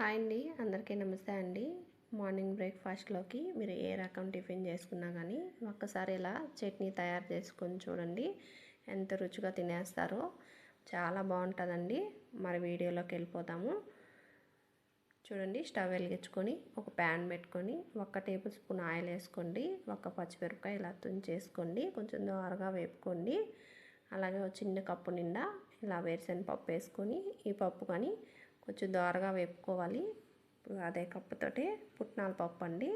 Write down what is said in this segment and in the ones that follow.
Hi అండి, అందరికీ నమస్తే అండి. మార్నింగ్ బ్రేక్ఫాస్ట్లోకి మీరు ఏ రకం టిఫిన్ చేసుకున్నా కానీ ఒక్కసారి ఇలా చట్నీ తయారు చేసుకొని చూడండి, ఎంత రుచిగా తినేస్తారో. చాలా బాగుంటుందండి. మరి వీడియోలోకి వెళ్ళిపోతాము. చూడండి, స్టవ్ వెలిగించుకొని ఒక ప్యాన్ పెట్టుకొని 1 టేబుల్ స్పూన్ ఆయిల్ వేసుకోండి. 1 పచ్చిమిరపకాయ ఇలా తుంచేసుకోండి, కొంచెం దోరగా వేపుకోండి. అలాగే ఒక చిన్న కప్పు నిండా ఇలా వేరుశనగ పప్పు వేసుకొని ఈ పప్పు కానీ కొంచెం దోరగా వేపుకోవాలి. అదే కప్పుతోటి పుట్నాల పప్పు అండి.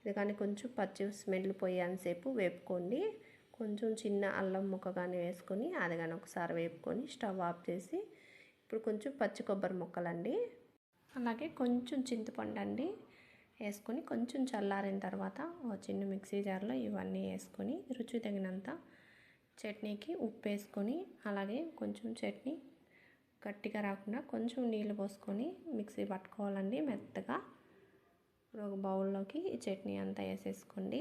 ఇది కానీ కొంచెం పచ్చి స్మెల్ పోయేంతసేపు వేపుకోండి. కొంచెం చిన్న అల్లం ముక్క కానీ వేసుకొని అది కానీ ఒకసారి వేపుకొని స్టవ్ ఆఫ్ చేసి ఇప్పుడు కొంచెం పచ్చి కొబ్బరి ముక్కలండి, అలాగే కొంచెం చింతపండు అండి వేసుకొని కొంచెం చల్లారిన తర్వాత ఒక చిన్న మిక్సీ జార్లో ఇవన్నీ వేసుకొని రుచి తగినంత చట్నీకి ఉప్పు వేసుకొని అలాగే కొంచెం చట్నీ గట్టిగా రాకుండా కొంచెం నీళ్ళు పోసుకొని మిక్సీ పట్టుకోవాలండి మెత్తగా. ఒక బౌల్లోకి ఈ చట్నీ అంతా వేసేసుకోండి.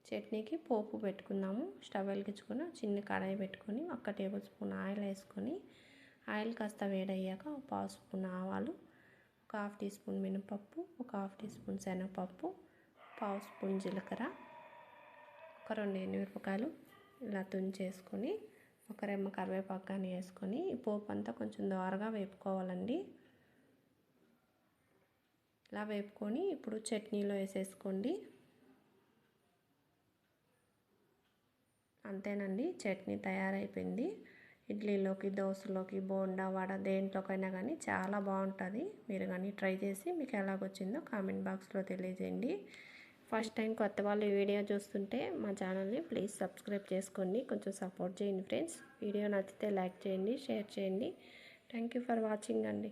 చట్నీకి పోపు పెట్టుకుందాము. స్టవ్ వెలిగించుకొని చిన్న కడాయి పెట్టుకొని 1 టేబుల్ స్పూన్ ఆయిల్ వేసుకొని ఆయిల్ కాస్త వేడయ్యాక 1/2 స్పూన్ ఆవాలు, 1/2 టీ స్పూన్ మినపప్పు, 1/2 టీ స్పూన్ శనగపప్పు, 1/2 స్పూన్ జీలకర్ర, 2 ఎండుమిరపకాయలు ఇలా తుంచేసుకొని 1 రెమ్మ కరివేపాకు కానీ వేసుకొని ఈ పోపు అంతా కొంచెం దోరగా వేపుకోవాలండి. ఇలా వేపుకొని ఇప్పుడు చట్నీలో వేసేసుకోండి. అంతేనండి, చట్నీ తయారైపోయింది. ఇడ్లీలోకి, దోశలోకి, బోండా, వడ దేంట్లోకైనా కానీ చాలా బాగుంటుంది. మీరు కానీ ట్రై చేసి మీకు ఎలాగొచ్చిందో కామెంట్ బాక్స్లో తెలియజేయండి. ఫస్ట్ టైం కొత్త వాళ్ళు ఈ వీడియో చూస్తుంటే మా ఛానల్ని ప్లీజ్ సబ్స్క్రైబ్ చేసుకోండి, కొంచెం సపోర్ట్ చేయండి ఫ్రెండ్స్. వీడియో నచ్చితే లైక్ చేయండి, షేర్ చేయండి. థ్యాంక్ యూ ఫర్ వాచింగ్ అండి.